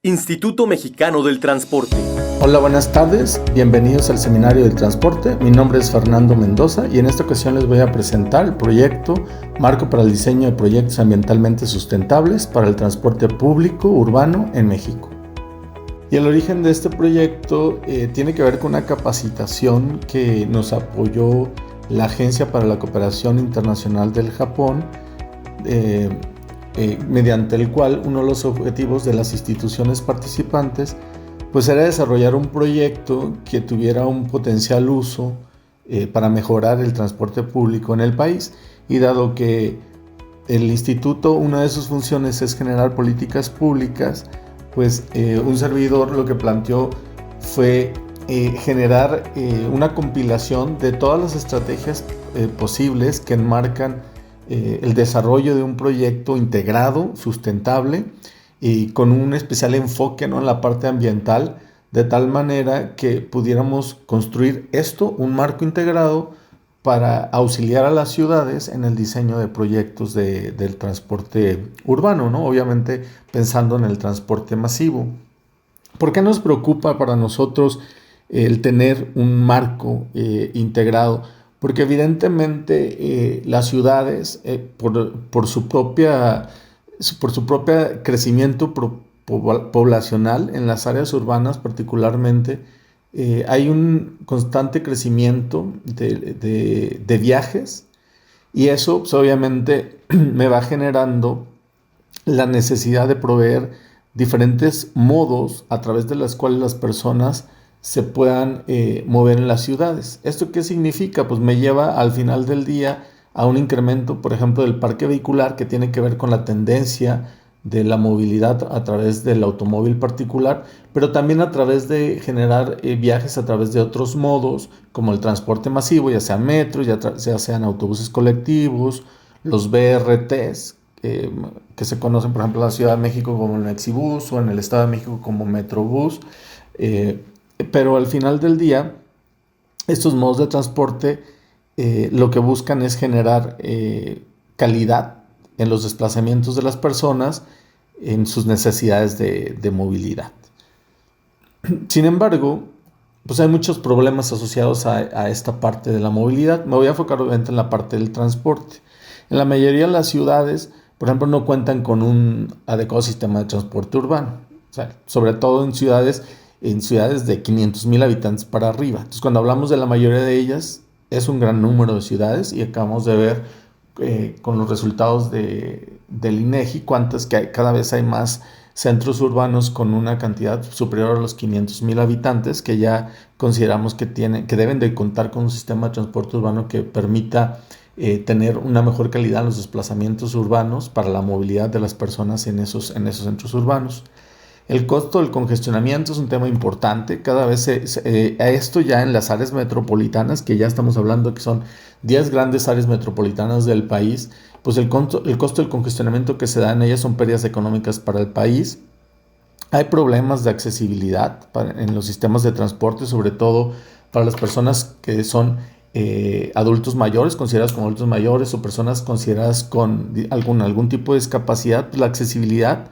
Instituto Mexicano del Transporte. Hola, buenas tardes, bienvenidos al Seminario del Transporte. Mi nombre es Fernando Mendoza y en esta ocasión les voy a presentar el proyecto Marco para el diseño de proyectos ambientalmente sustentables para el transporte público urbano en México. Y el origen de este proyecto tiene que ver con una capacitación que nos apoyó la Agencia para la Cooperación Internacional del Japón, mediante el cual uno de los objetivos de las instituciones participantes pues era desarrollar un proyecto que tuviera un potencial uso para mejorar el transporte público en el país. Y dado que el instituto, una de sus funciones es generar políticas públicas, pues un servidor lo que planteó fue generar una compilación de todas las estrategias posibles que enmarcan el desarrollo de un proyecto integrado, sustentable y con un especial enfoque, ¿no?, en la parte ambiental, de tal manera que pudiéramos construir un marco integrado para auxiliar a las ciudades en el diseño de proyectos del transporte urbano, ¿no? Obviamente pensando en el transporte masivo. ¿Por qué nos preocupa para nosotros el tener un marco integrado? Porque evidentemente las ciudades, por su propio crecimiento poblacional en las áreas urbanas particularmente, hay un constante crecimiento de viajes, y eso pues, obviamente me va generando la necesidad de proveer diferentes modos a través de los cuales las personas se puedan mover en las ciudades. ¿Esto qué significa? Pues me lleva al final del día a un incremento, por ejemplo, del parque vehicular, que tiene que ver con la tendencia de la movilidad a través del automóvil particular, pero también a través de generar viajes a través de otros modos, como el transporte masivo, ya sea metro, ya sean autobuses colectivos, los BRTs, que se conocen, por ejemplo, en la Ciudad de México como el Mexibus o en el Estado de México como Metrobús. Pero al final del día, estos modos de transporte lo que buscan es generar calidad en los desplazamientos de las personas, en sus necesidades de movilidad. Sin embargo, pues hay muchos problemas asociados a esta parte de la movilidad. Me voy a enfocar obviamente en la parte del transporte. En la mayoría de las ciudades, por ejemplo, no cuentan con un adecuado sistema de transporte urbano. O sea, sobre todo en ciudades de 500,000 habitantes para arriba. Entonces, cuando hablamos de la mayoría de ellas, es un gran número de ciudades, y acabamos de ver con los resultados del INEGI cada vez hay más centros urbanos con una cantidad superior a los 500,000 habitantes que ya consideramos que deben de contar con un sistema de transporte urbano que permita tener una mejor calidad en los desplazamientos urbanos para la movilidad de las personas en esos centros urbanos. El costo del congestionamiento es un tema importante. Cada vez esto ya en las áreas metropolitanas, que ya estamos hablando que son 10 grandes áreas metropolitanas del país, pues el costo del congestionamiento que se da en ellas son pérdidas económicas para el país. Hay problemas de accesibilidad en los sistemas de transporte, sobre todo para las personas que son adultos mayores, consideradas como adultos mayores, o personas consideradas con algún tipo de discapacidad. Pues la accesibilidad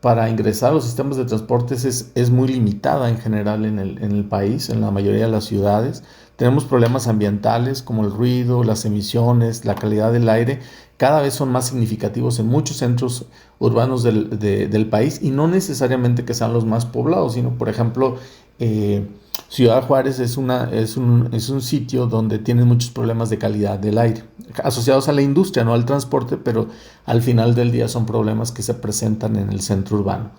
para ingresar a los sistemas de transportes es muy limitada en general en el país, en la mayoría de las ciudades. Tenemos problemas ambientales como el ruido, las emisiones, la calidad del aire. Cada vez son más significativos en muchos centros urbanos del país, y no necesariamente que sean los más poblados, sino, por ejemplo, Ciudad Juárez es un sitio donde tienen muchos problemas de calidad del aire, asociados a la industria, no al transporte, pero al final del día son problemas que se presentan en el centro urbano.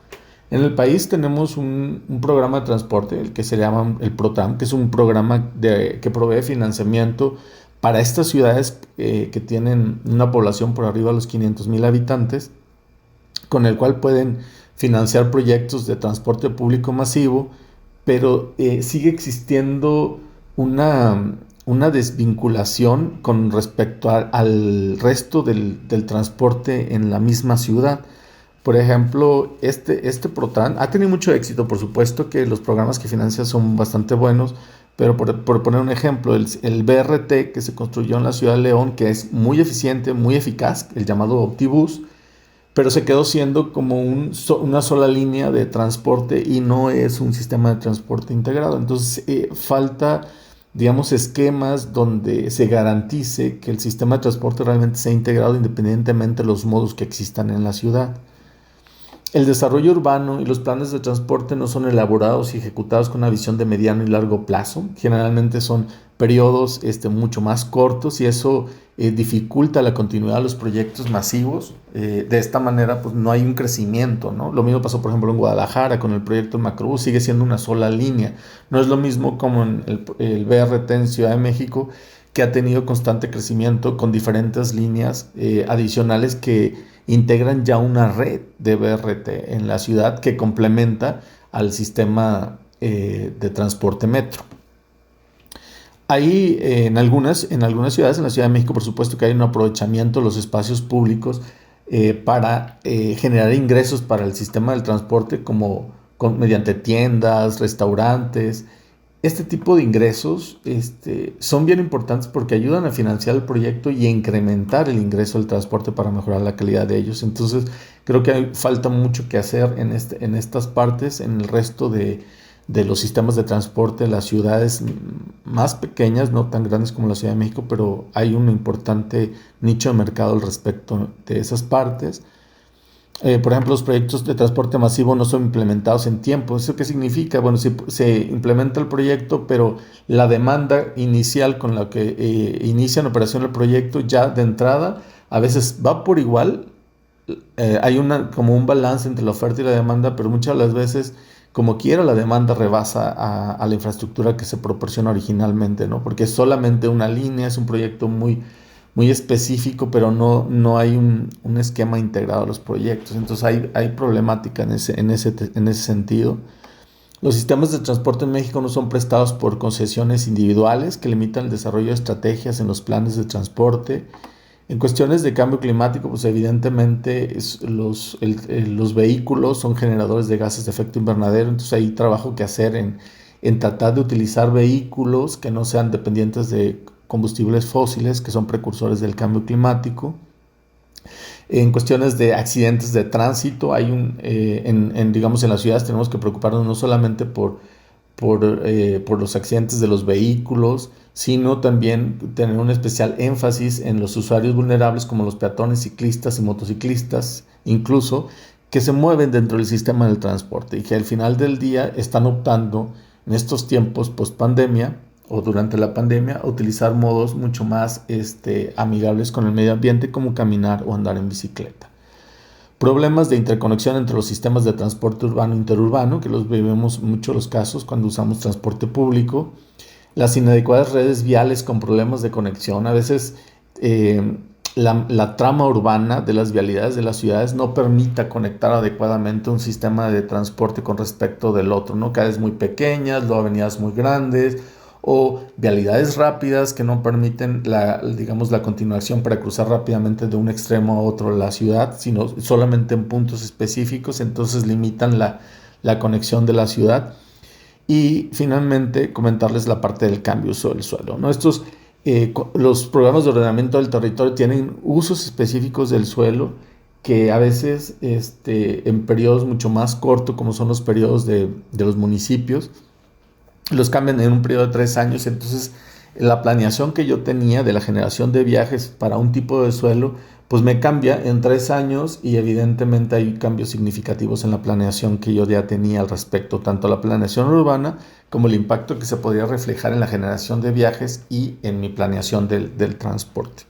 En el país tenemos un programa de transporte, el que se llama el PROTRAM, que es un programa que provee financiamiento para estas ciudades que tienen una población por arriba de los 500,000 habitantes, con el cual pueden financiar proyectos de transporte público masivo, pero sigue existiendo una desvinculación con respecto al resto del transporte en la misma ciudad. Por ejemplo, este PROTRAN ha tenido mucho éxito. Por supuesto que los programas que financia son bastante buenos, pero por poner un ejemplo, el BRT que se construyó en la ciudad de León, que es muy eficiente, muy eficaz, el llamado Optibus, pero se quedó siendo como una sola línea de transporte y no es un sistema de transporte integrado. Entonces falta, digamos, esquemas donde se garantice que el sistema de transporte realmente sea integrado independientemente de los modos que existan en la ciudad. El desarrollo urbano y los planes de transporte no son elaborados y ejecutados con una visión de mediano y largo plazo. Generalmente son periodos mucho más cortos y eso dificulta la continuidad de los proyectos masivos. De esta manera, pues no hay un crecimiento, ¿no? Lo mismo pasó, por ejemplo, en Guadalajara con el proyecto Macrobús, sigue siendo una sola línea. No es lo mismo como en el BRT en Ciudad de México, que ha tenido constante crecimiento con diferentes líneas adicionales que integran ya una red de BRT en la ciudad que complementa al sistema de transporte metro. Ahí en algunas ciudades, en la Ciudad de México, por supuesto que hay un aprovechamiento de los espacios públicos para generar ingresos para el sistema del transporte mediante tiendas, restaurantes. Este tipo de ingresos son bien importantes porque ayudan a financiar el proyecto y a incrementar el ingreso del transporte para mejorar la calidad de ellos. Entonces, creo que falta mucho que hacer en estas partes, en el resto de los sistemas de transporte en las ciudades más pequeñas, no tan grandes como la Ciudad de México, pero hay un importante nicho de mercado al respecto de esas partes. Por ejemplo, los proyectos de transporte masivo no son implementados en tiempo. ¿Eso qué significa? Bueno, se implementa el proyecto, pero la demanda inicial con la que inicia en operación el proyecto ya de entrada a veces va por igual. Hay como un balance entre la oferta y la demanda, pero muchas de las veces, como quiera, la demanda rebasa a la infraestructura que se proporciona originalmente, ¿no? Porque es solamente una línea, es un proyecto muy específico, pero no hay un esquema integrado a los proyectos. Entonces hay problemática en ese sentido. Los sistemas de transporte en México no son prestados por concesiones individuales que limitan el desarrollo de estrategias en los planes de transporte. En cuestiones de cambio climático, pues evidentemente los vehículos son generadores de gases de efecto invernadero, entonces hay trabajo que hacer en tratar de utilizar vehículos que no sean dependientes de combustibles fósiles, que son precursores del cambio climático. En cuestiones de accidentes de tránsito, digamos, en las ciudades tenemos que preocuparnos no solamente por los accidentes de los vehículos, sino también tener un especial énfasis en los usuarios vulnerables como los peatones, ciclistas y motociclistas, incluso, que se mueven dentro del sistema del transporte y que al final del día están optando en estos tiempos post pandemia o durante la pandemia a utilizar modos mucho más amigables con el medio ambiente, como caminar o andar en bicicleta. Problemas de interconexión entre los sistemas de transporte urbano e interurbano, que los vivimos mucho los casos cuando usamos transporte público. Las inadecuadas redes viales con problemas de conexión. A veces la trama urbana de las vialidades de las ciudades no permita conectar adecuadamente un sistema de transporte con respecto del otro, ¿no? Calles muy pequeñas, luego avenidas muy grandes, o vialidades rápidas que no permiten la continuación para cruzar rápidamente de un extremo a otro de la ciudad, sino solamente en puntos específicos, entonces limitan la conexión de la ciudad. Y finalmente comentarles la parte del cambio de uso del suelo, ¿no? Los programas de ordenamiento del territorio tienen usos específicos del suelo que a veces en periodos mucho más cortos, como son los periodos de los municipios, los cambian en un periodo de 3 años. Entonces la planeación que yo tenía de la generación de viajes para un tipo de suelo, pues me cambia en 3 años y evidentemente hay cambios significativos en la planeación que yo ya tenía al respecto, tanto la planeación urbana como el impacto que se podría reflejar en la generación de viajes y en mi planeación del transporte.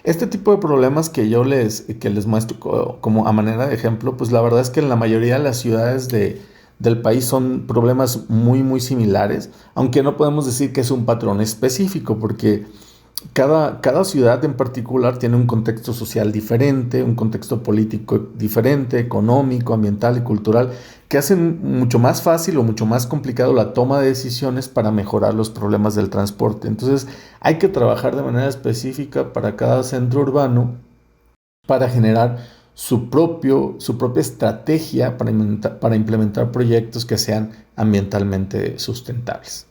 Este tipo de problemas que les muestro como a manera de ejemplo, pues la verdad es que en la mayoría de las ciudades del país son problemas muy, muy similares, aunque no podemos decir que es un patrón específico, porque cada ciudad en particular tiene un contexto social diferente, un contexto político diferente, económico, ambiental y cultural, que hacen mucho más fácil o mucho más complicado la toma de decisiones para mejorar los problemas del transporte. Entonces, hay que trabajar de manera específica para cada centro urbano para generar su propia estrategia para implementar proyectos que sean ambientalmente sustentables.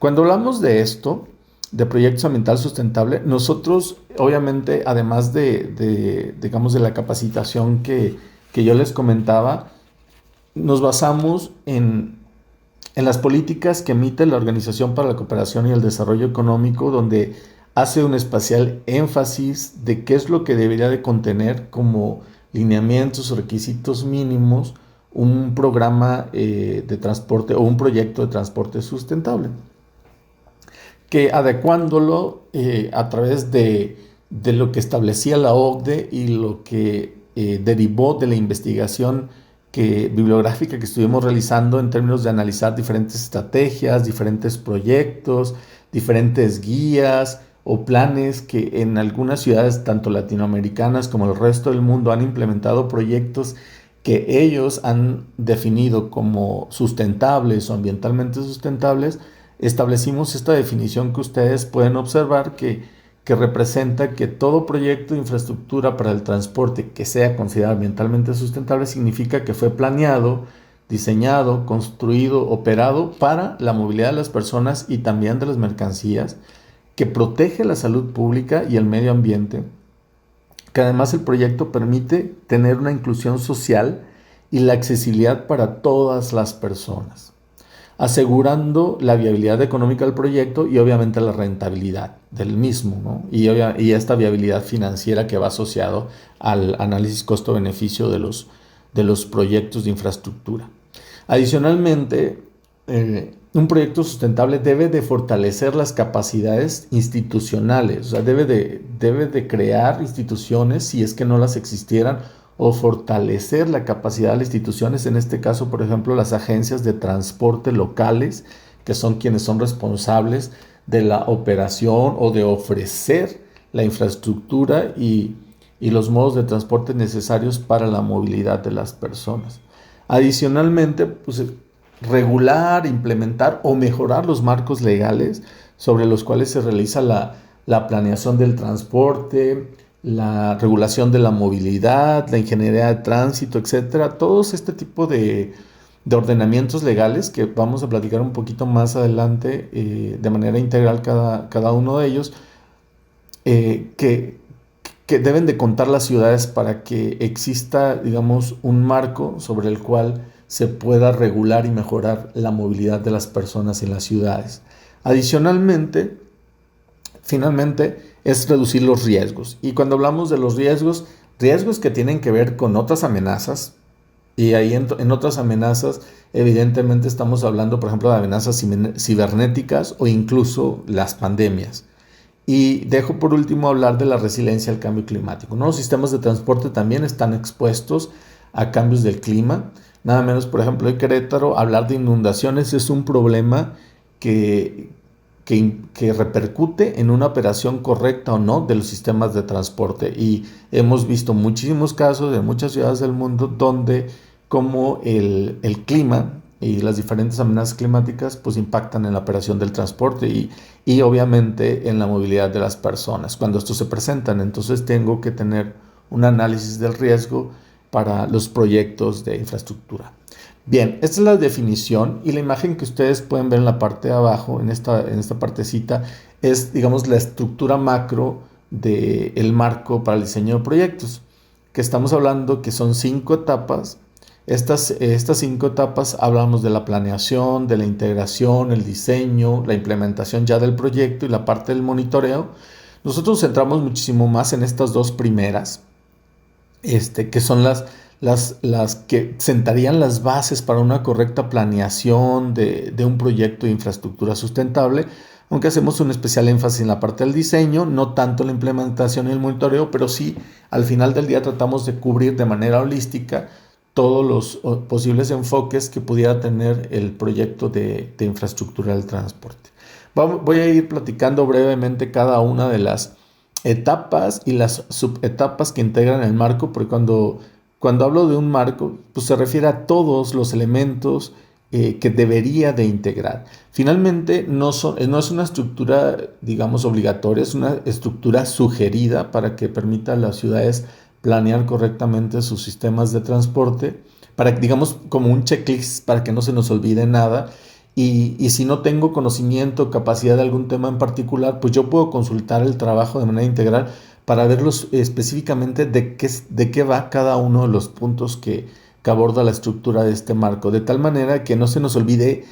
Cuando hablamos de esto, de proyectos ambiental sustentable, nosotros obviamente, además digamos, de la capacitación que yo les comentaba, nos basamos en las políticas que emite la Organización para la Cooperación y el Desarrollo Económico, donde hace un especial énfasis de qué es lo que debería de contener como lineamientos o requisitos mínimos un programa de transporte o un proyecto de transporte sustentable, que adecuándolo a través de lo que establecía la OCDE y lo que derivó de la investigación bibliográfica que estuvimos realizando en términos de analizar diferentes estrategias, diferentes proyectos, diferentes guías o planes que en algunas ciudades, tanto latinoamericanas como el resto del mundo, han implementado proyectos que ellos han definido como sustentables o ambientalmente sustentables. Establecimos esta definición que ustedes pueden observar que representa que todo proyecto de infraestructura para el transporte que sea considerado ambientalmente sustentable significa que fue planeado, diseñado, construido, operado para la movilidad de las personas y también de las mercancías, que protege la salud pública y el medio ambiente, que además el proyecto permite tener una inclusión social y la accesibilidad para todas las personas, asegurando la viabilidad económica del proyecto y obviamente la rentabilidad del mismo, ¿no? Y esta viabilidad financiera que va asociado al análisis costo-beneficio de los proyectos de infraestructura. Adicionalmente, un proyecto sustentable debe de fortalecer las capacidades institucionales, o sea, debe de crear instituciones si es que no las existieran, o fortalecer la capacidad de las instituciones, en este caso, por ejemplo, las agencias de transporte locales, que son quienes son responsables de la operación o de ofrecer la infraestructura y los modos de transporte necesarios para la movilidad de las personas. Adicionalmente, pues, regular, implementar o mejorar los marcos legales sobre los cuales se realiza la planeación del transporte, la regulación de la movilidad, la ingeniería de tránsito, etcétera. Todos este tipo de ordenamientos legales que vamos a platicar un poquito más adelante de manera integral cada uno de ellos, que deben de contar las ciudades para que exista, digamos, un marco sobre el cual se pueda regular y mejorar la movilidad de las personas en las ciudades. Adicionalmente, finalmente, es reducir los riesgos. Y cuando hablamos de los riesgos que tienen que ver con otras amenazas, y ahí en otras amenazas, evidentemente estamos hablando, por ejemplo, de amenazas cibernéticas o incluso las pandemias. Y dejo por último hablar de la resiliencia al cambio climático, ¿no? Los sistemas de transporte también están expuestos a cambios del clima. Nada menos, por ejemplo, en Querétaro, hablar de inundaciones es un problema que repercute en una operación correcta o no de los sistemas de transporte. Y hemos visto muchísimos casos de muchas ciudades del mundo donde como el clima y las diferentes amenazas climáticas pues impactan en la operación del transporte y obviamente en la movilidad de las personas. Cuando estos se presentan, entonces tengo que tener un análisis del riesgo para los proyectos de infraestructura. Bien, esta es la definición y la imagen que ustedes pueden ver en la parte de abajo, en esta partecita, es, digamos, la estructura macro del marco para el diseño de proyectos, que estamos hablando que son 5 etapas. Estas 5 etapas hablamos de la planeación, de la integración, el diseño, la implementación ya del proyecto y la parte del monitoreo. Nosotros nos centramos muchísimo más en estas 2 primeras, que son las que sentarían las bases para una correcta planeación de un proyecto de infraestructura sustentable, aunque hacemos un especial énfasis en la parte del diseño, no tanto en la implementación y el monitoreo, pero sí al final del día tratamos de cubrir de manera holística todos los posibles enfoques que pudiera tener el proyecto de infraestructura del transporte. Voy a ir platicando brevemente cada una de las etapas y las subetapas que integran el marco, porque cuando hablo de un marco, pues se refiere a todos los elementos que debería de integrar. Finalmente, no es una estructura, digamos, obligatoria, es una estructura sugerida para que permita a las ciudades planear correctamente sus sistemas de transporte, para, digamos, como un checklist para que no se nos olvide nada Y si no tengo conocimiento o capacidad de algún tema en particular, pues yo puedo consultar el trabajo de manera integral para verlos específicamente de qué va cada uno de los puntos que aborda la estructura de este marco, de tal manera que no se nos olvide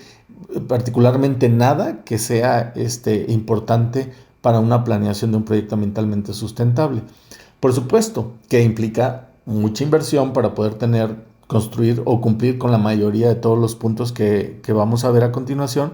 particularmente nada que sea importante para una planeación de un proyecto ambientalmente sustentable. Por supuesto que implica mucha inversión para poder construir o cumplir con la mayoría de todos los puntos que vamos a ver a continuación,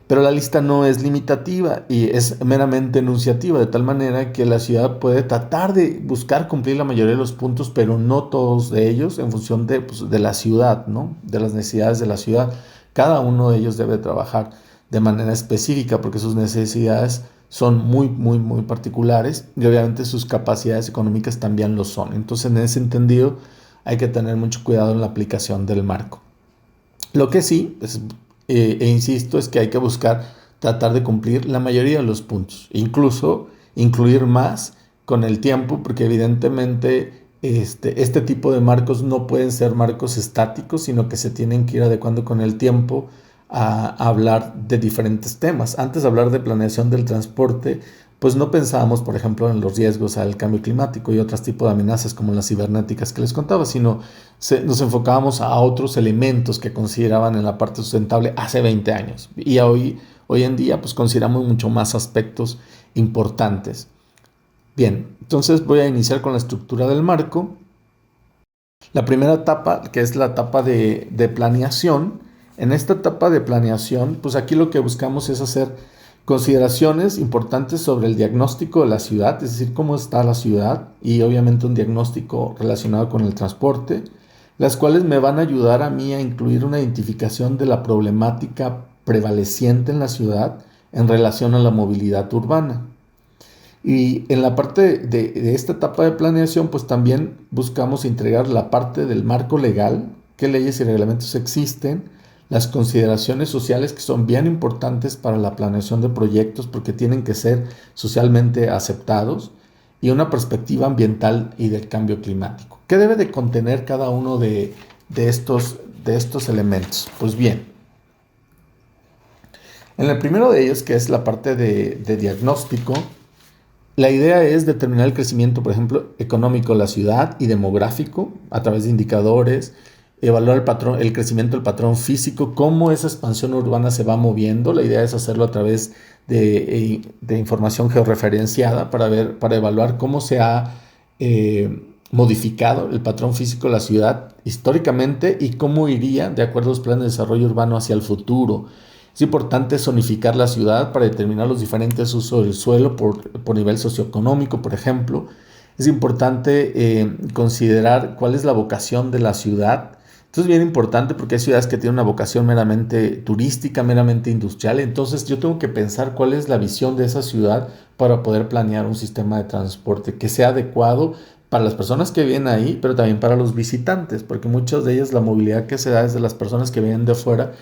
pero la lista no es limitativa y es meramente enunciativa, de tal manera que la ciudad puede tratar de buscar cumplir la mayoría de los puntos, pero no todos de ellos en función de la ciudad, ¿no? De las necesidades de la ciudad. Cada uno de ellos debe trabajar de manera específica porque sus necesidades son muy, muy, muy particulares y obviamente sus capacidades económicas también lo son. Entonces, en ese entendido, hay que tener mucho cuidado en la aplicación del marco. Lo que sí, insisto, es que hay que buscar tratar de cumplir la mayoría de los puntos, incluso incluir más con el tiempo, porque evidentemente este tipo de marcos no pueden ser marcos estáticos, sino que se tienen que ir adecuando con el tiempo a hablar de diferentes temas. Antes de hablar de planeación del transporte, pues no pensábamos, por ejemplo, en los riesgos al cambio climático y otros tipos de amenazas como las cibernéticas que les contaba, sino nos enfocábamos a otros elementos que consideraban en la parte sustentable hace 20 años. Y hoy en día, pues consideramos mucho más aspectos importantes. Bien, entonces voy a iniciar con la estructura del marco. La primera etapa, que es la etapa de planeación. En esta etapa de planeación, pues aquí lo que buscamos es hacer consideraciones importantes sobre el diagnóstico de la ciudad, es decir, cómo está la ciudad y obviamente un diagnóstico relacionado con el transporte, las cuales me van a ayudar a mí a incluir una identificación de la problemática prevaleciente en la ciudad en relación a la movilidad urbana. Y en la parte de esta etapa de planeación, pues también buscamos integrar la parte del marco legal, qué leyes y reglamentos existen, las consideraciones sociales que son bien importantes para la planeación de proyectos porque tienen que ser socialmente aceptados y una perspectiva ambiental y del cambio climático. ¿Qué debe de contener cada uno de estos elementos? Pues bien, en el primero de ellos, que es la parte de diagnóstico, la idea es determinar el crecimiento, por ejemplo, económico de la ciudad y demográfico a través de indicadores, evaluar el crecimiento del patrón físico, cómo esa expansión urbana se va moviendo. La idea es hacerlo a través de información georreferenciada para evaluar cómo se ha modificado el patrón físico de la ciudad históricamente y cómo iría de acuerdo a los planes de desarrollo urbano hacia el futuro. Es importante zonificar la ciudad para determinar los diferentes usos del suelo por nivel socioeconómico, por ejemplo. Es importante considerar cuál es la vocación de la ciudad. Esto es bien importante porque hay ciudades que tienen una vocación meramente turística, meramente industrial. Entonces yo tengo que pensar cuál es la visión de esa ciudad para poder planear un sistema de transporte que sea adecuado para las personas que viven ahí, pero también para los visitantes, porque muchas de ellas la movilidad que se da es de las personas que vienen de fuera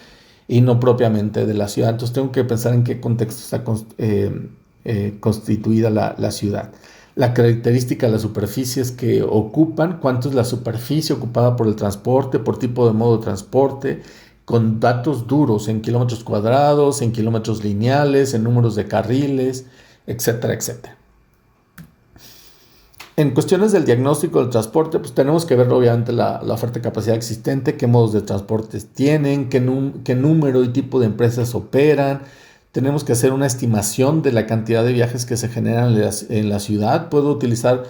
y no propiamente de la ciudad. Entonces tengo que pensar en qué contexto está constituida la ciudad. La característica de las superficies que ocupan, cuánto es la superficie ocupada por el transporte, por tipo de modo de transporte, con datos duros en kilómetros cuadrados, en kilómetros lineales, en números de carriles, etcétera, etcétera. En cuestiones del diagnóstico del transporte, pues tenemos que ver obviamente la oferta de capacidad existente, qué modos de transporte tienen, qué número y tipo de empresas operan. Tenemos que hacer una estimación de la cantidad de viajes que se generan en la ciudad. Puedo utilizar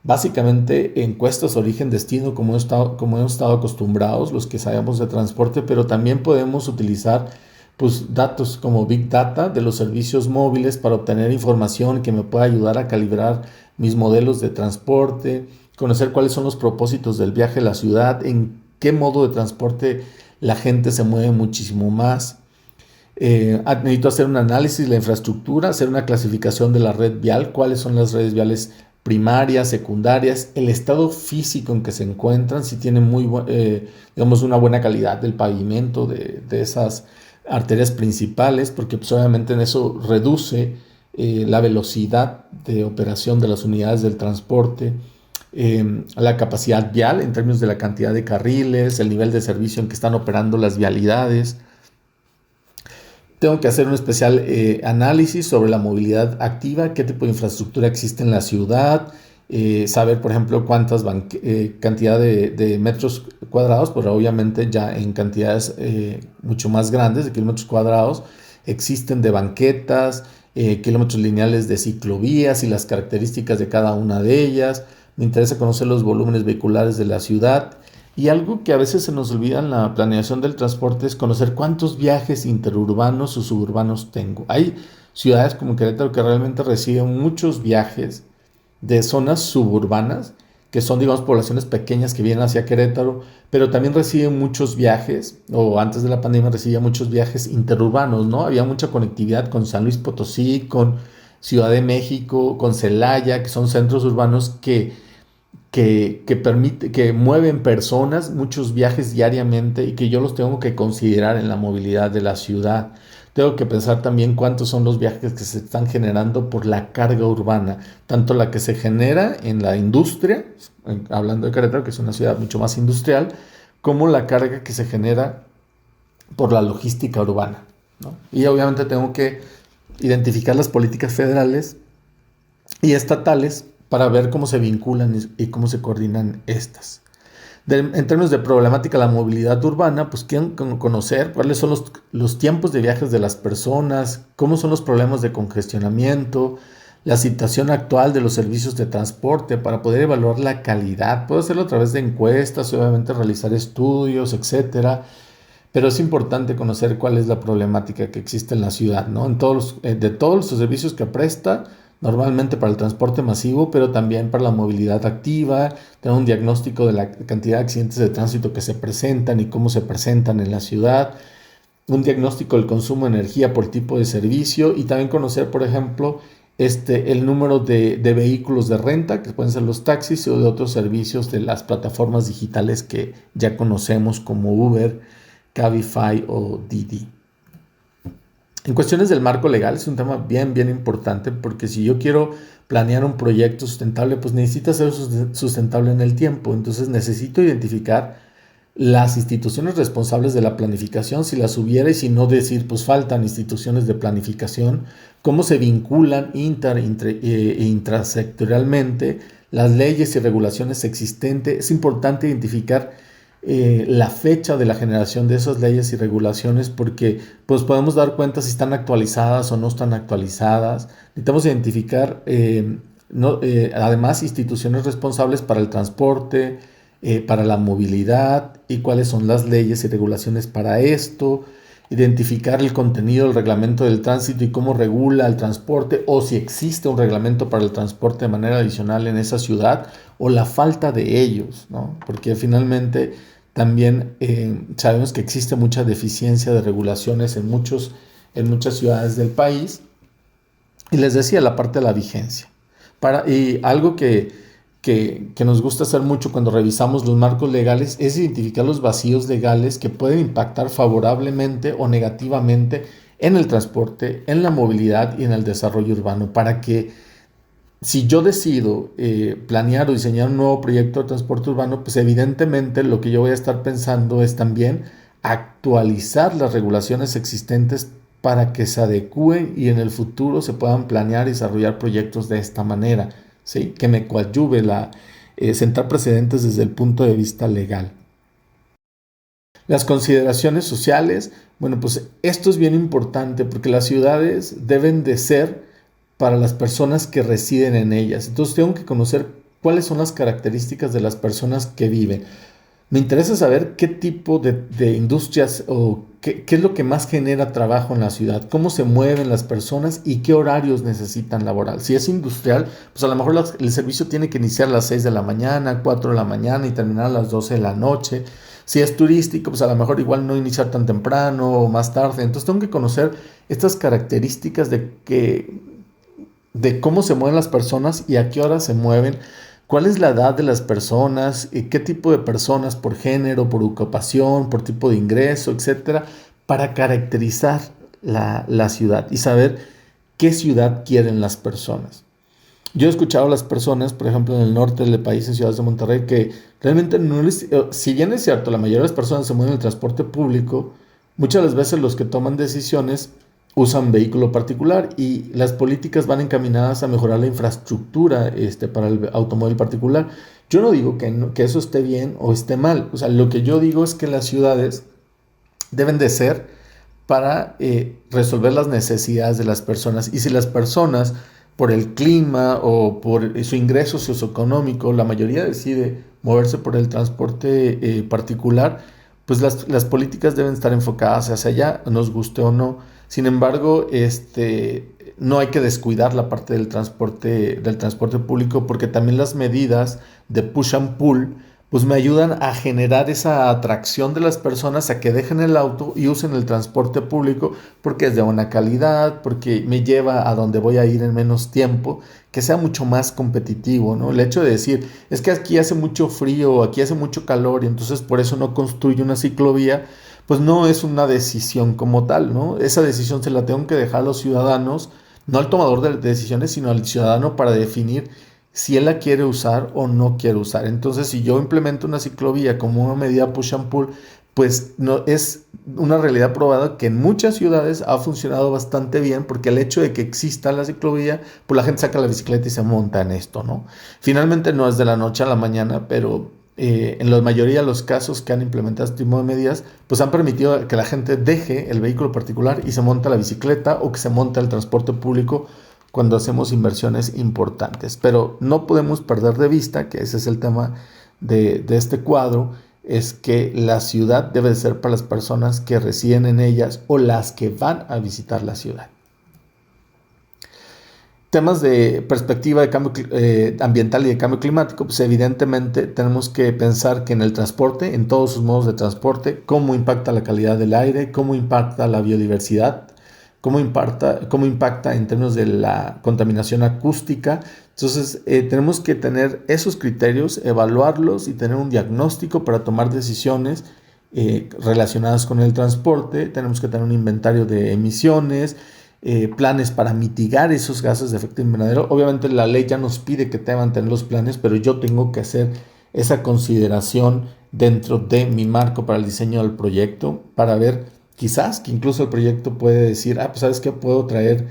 básicamente encuestas origen-destino como hemos estado acostumbrados los que sabemos de transporte, pero también podemos utilizar pues, datos como Big Data de los servicios móviles para obtener información que me pueda ayudar a calibrar mis modelos de transporte, conocer cuáles son los propósitos del viaje a la ciudad, en qué modo de transporte la gente se mueve muchísimo más. Necesito hacer un análisis de la infraestructura, hacer una clasificación de la red vial, cuáles son las redes viales primarias, secundarias, el estado físico en que se encuentran, si tienen digamos, una buena calidad del pavimento de esas arterias principales, porque pues, obviamente en eso reduce la velocidad de operación de las unidades del transporte, la capacidad vial en términos de la cantidad de carriles, el nivel de servicio en que están operando las vialidades. Tengo que hacer un especial análisis sobre la movilidad activa, qué tipo de infraestructura existe en la ciudad, saber, por ejemplo, cuántas cantidad de metros cuadrados, pero obviamente ya en cantidades mucho más grandes de kilómetros cuadrados, existen de banquetas, kilómetros lineales de ciclovías y las características de cada una de ellas. Me interesa conocer los volúmenes vehiculares de la ciudad. Y algo que a veces se nos olvida en la planeación del transporte es conocer cuántos viajes interurbanos o suburbanos tengo. Hay ciudades como Querétaro que realmente reciben muchos viajes de zonas suburbanas, que son, digamos, poblaciones pequeñas que vienen hacia Querétaro, pero también reciben muchos viajes, o antes de la pandemia recibía muchos viajes interurbanos, ¿no? Había mucha conectividad con San Luis Potosí, con Ciudad de México, con Celaya, que son centros urbanos que mueven personas, muchos viajes diariamente y que yo los tengo que considerar en la movilidad de la ciudad. Tengo que pensar también cuántos son los viajes que se están generando por la carga urbana, tanto la que se genera en la industria, hablando de Querétaro, que es una ciudad mucho más industrial, como la carga que se genera por la logística urbana, ¿no? Y obviamente tengo que identificar las políticas federales y estatales para ver cómo se vinculan y cómo se coordinan estas. En términos de problemática de la movilidad urbana, pues quieren conocer cuáles son los tiempos de viajes de las personas, cómo son los problemas de congestionamiento, la situación actual de los servicios de transporte para poder evaluar la calidad. Puedo hacerlo a través de encuestas, obviamente realizar estudios, etcétera, pero es importante conocer cuál es la problemática que existe en la ciudad, ¿no? De todos los servicios que presta, normalmente para el transporte masivo, pero también para la movilidad activa, tener un diagnóstico de la cantidad de accidentes de tránsito que se presentan y cómo se presentan en la ciudad, un diagnóstico del consumo de energía por tipo de servicio y también conocer, por ejemplo, el número de vehículos de renta, que pueden ser los taxis o de otros servicios de las plataformas digitales que ya conocemos como Uber, Cabify o Didi. En cuestiones del marco legal es un tema bien importante porque si yo quiero planear un proyecto sustentable, pues necesita ser sustentable en el tiempo. Entonces necesito identificar las instituciones responsables de la planificación, si las hubiera, y si no decir, pues faltan instituciones de planificación, cómo se vinculan intrasectorialmente las leyes y regulaciones existentes. Es importante identificar la fecha de la generación de esas leyes y regulaciones porque pues podemos dar cuenta si están actualizadas o no están actualizadas. Necesitamos identificar además instituciones responsables para el transporte, para la movilidad y cuáles son las leyes y regulaciones para esto, identificar el contenido del reglamento del tránsito y cómo regula el transporte o si existe un reglamento para el transporte de manera adicional en esa ciudad o la falta de ellos, ¿no? Porque finalmente también sabemos que existe mucha deficiencia de regulaciones en muchas ciudades del país. Y les decía la parte de la vigencia. Y algo que nos gusta hacer mucho cuando revisamos los marcos legales es identificar los vacíos legales que pueden impactar favorablemente o negativamente en el transporte, en la movilidad y en el desarrollo urbano, para que si yo decido planear o diseñar un nuevo proyecto de transporte urbano, pues evidentemente lo que yo voy a estar pensando es también actualizar las regulaciones existentes para que se adecúen y en el futuro se puedan planear y desarrollar proyectos de esta manera, ¿sí? Que me coadyuve sentar precedentes desde el punto de vista legal. Las consideraciones sociales, bueno, pues esto es bien importante porque las ciudades deben de ser para las personas que residen en ellas. Entonces tengo que conocer cuáles son las características de las personas que viven. Me interesa saber qué tipo de industrias o qué es lo que más genera trabajo en la ciudad, cómo se mueven las personas y qué horarios necesitan laboral. Si es industrial, pues a lo mejor el servicio tiene que iniciar a las 6 de la mañana, 4 de la mañana y terminar a las 12 de la noche. Si es turístico, pues a lo mejor igual no iniciar tan temprano o más tarde. Entonces tengo que conocer estas características de cómo se mueven las personas y a qué hora se mueven, cuál es la edad de las personas, y qué tipo de personas por género, por ocupación, por tipo de ingreso, etcétera, para caracterizar la ciudad y saber qué ciudad quieren las personas. Yo he escuchado a las personas, por ejemplo, en el norte del país, en ciudades de Monterrey, que realmente si bien es cierto, la mayoría de las personas se mueven en el transporte público, muchas de las veces los que toman decisiones usan vehículo particular y las políticas van encaminadas a mejorar la infraestructura para el automóvil particular. Yo no digo que eso esté bien o esté mal. O sea, lo que yo digo es que las ciudades deben de ser para resolver las necesidades de las personas. Y si las personas, por el clima o por su ingreso socioeconómico, la mayoría decide moverse por el transporte particular, pues las políticas deben estar enfocadas hacia allá, nos guste o no. Sin embargo, no hay que descuidar la parte del transporte público, porque también las medidas de push and pull pues me ayudan a generar esa atracción de las personas a que dejen el auto y usen el transporte público, porque es de buena calidad, porque me lleva a donde voy a ir en menos tiempo, que sea mucho más competitivo, ¿no? El hecho de decir, es que aquí hace mucho frío, aquí hace mucho calor y entonces por eso no construye una ciclovía, pues no es una decisión como tal, ¿no? Esa decisión se la tengo que dejar a los ciudadanos, no al tomador de decisiones, sino al ciudadano, para definir si él la quiere usar o no quiere usar. Entonces, si yo implemento una ciclovía como una medida push and pull, pues no es una realidad probada que en muchas ciudades ha funcionado bastante bien, porque el hecho de que exista la ciclovía, pues la gente saca la bicicleta y se monta en esto, ¿no? Finalmente no es de la noche a la mañana, pero en la mayoría de los casos que han implementado este tipo de medidas, pues han permitido que la gente deje el vehículo particular y se monte a la bicicleta o que se monte al transporte público cuando hacemos inversiones importantes. Pero no podemos perder de vista, que ese es el tema de este cuadro, es que la ciudad debe de ser para las personas que residen en ellas o las que van a visitar la ciudad. Temas de perspectiva de cambio ambiental y de cambio climático, pues evidentemente tenemos que pensar que en el transporte, en todos sus modos de transporte, cómo impacta la calidad del aire, cómo impacta la biodiversidad, cómo impacta en términos de la contaminación acústica. Entonces, tenemos que tener esos criterios, evaluarlos y tener un diagnóstico para tomar decisiones relacionadas con el transporte. Tenemos que tener un inventario de emisiones, planes para mitigar esos gases de efecto invernadero. Obviamente la ley ya nos pide que tengan tener los planes, pero yo tengo que hacer esa consideración dentro de mi marco para el diseño del proyecto, para ver quizás que incluso el proyecto puede decir, pues sabes que puedo traer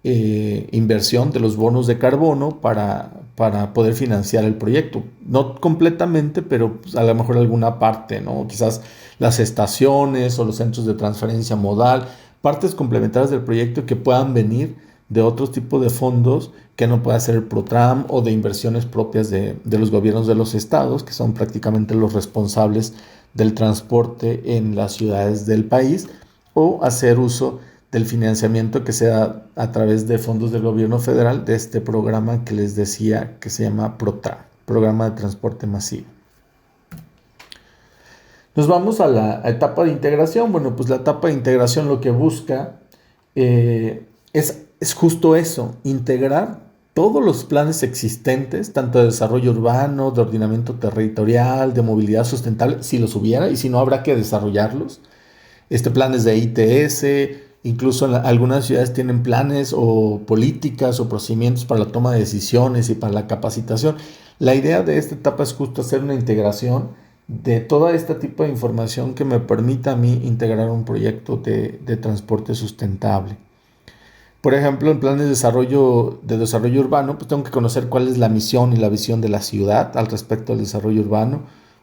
inversión de los bonos de carbono para poder financiar el proyecto. No completamente, pero pues, a lo mejor alguna parte, ¿no? Quizás las estaciones o los centros de transferencia modal, partes complementarias del proyecto que puedan venir de otros tipos de fondos que no pueda ser el PROTRAM, o de inversiones propias de los gobiernos de los estados, que son prácticamente los responsables del transporte en las ciudades del país, o hacer uso del financiamiento que sea a través de fondos del gobierno federal de este programa que les decía que se llama PROTRAM, Programa de Transporte Masivo. Nos vamos a la etapa de integración. Bueno, pues la etapa de integración lo que busca es justo eso, integrar todos los planes existentes, tanto de desarrollo urbano, de ordenamiento territorial, de movilidad sustentable, si los hubiera, y si no, habrá que desarrollarlos. Planes de ITS, incluso algunas ciudades tienen planes o políticas o procedimientos para la toma de decisiones y para la capacitación. La idea de esta etapa es justo hacer una integración de todo este tipo de información que me permita a mí integrar un proyecto de transporte sustentable. Por ejemplo, en planes de desarrollo urbano, pues tengo que conocer cuál es la misión y la visión de la ciudad al respecto del desarrollo urbano,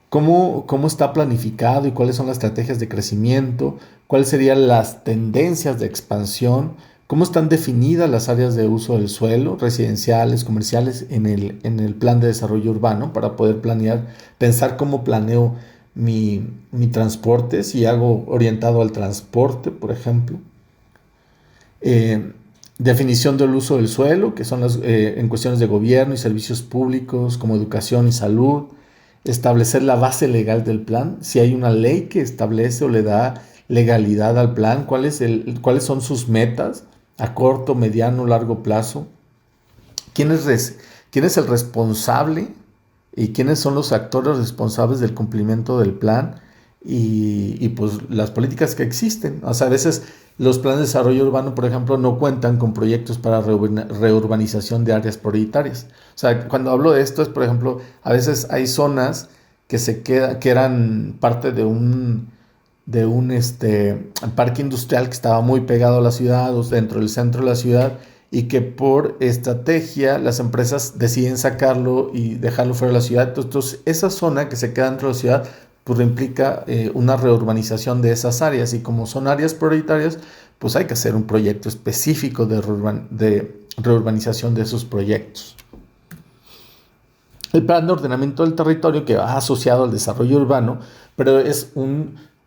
cómo está planificado y cuáles son las estrategias de crecimiento, cuáles serían las tendencias de expansión, cómo están definidas las áreas de uso del suelo, residenciales, comerciales, en el plan de desarrollo urbano, para poder pensar cómo planeo mi transporte, si hago orientado al transporte, por ejemplo. Definición del uso del suelo, que son en cuestiones de gobierno y servicios públicos como educación y salud. Establecer la base legal del plan, si hay una ley que establece o le da legalidad al plan, cuáles son sus metas a corto, mediano, largo plazo, quién es el responsable y quiénes son los actores responsables del cumplimiento del plan, y pues las políticas que existen. O sea, a veces los planes de desarrollo urbano, por ejemplo, no cuentan con proyectos para reurbanización de áreas prioritarias. O sea, cuando hablo de esto es, por ejemplo, a veces hay zonas que eran parte de un parque industrial que estaba muy pegado a la ciudad o dentro del centro de la ciudad, y que por estrategia las empresas deciden sacarlo y dejarlo fuera de la ciudad. Entonces esa zona que se queda dentro de la ciudad pues implica una reurbanización de esas áreas, y como son áreas prioritarias, pues hay que hacer un proyecto específico de reurbanización de esos proyectos. El plan de ordenamiento del territorio, que va asociado al desarrollo urbano, pero es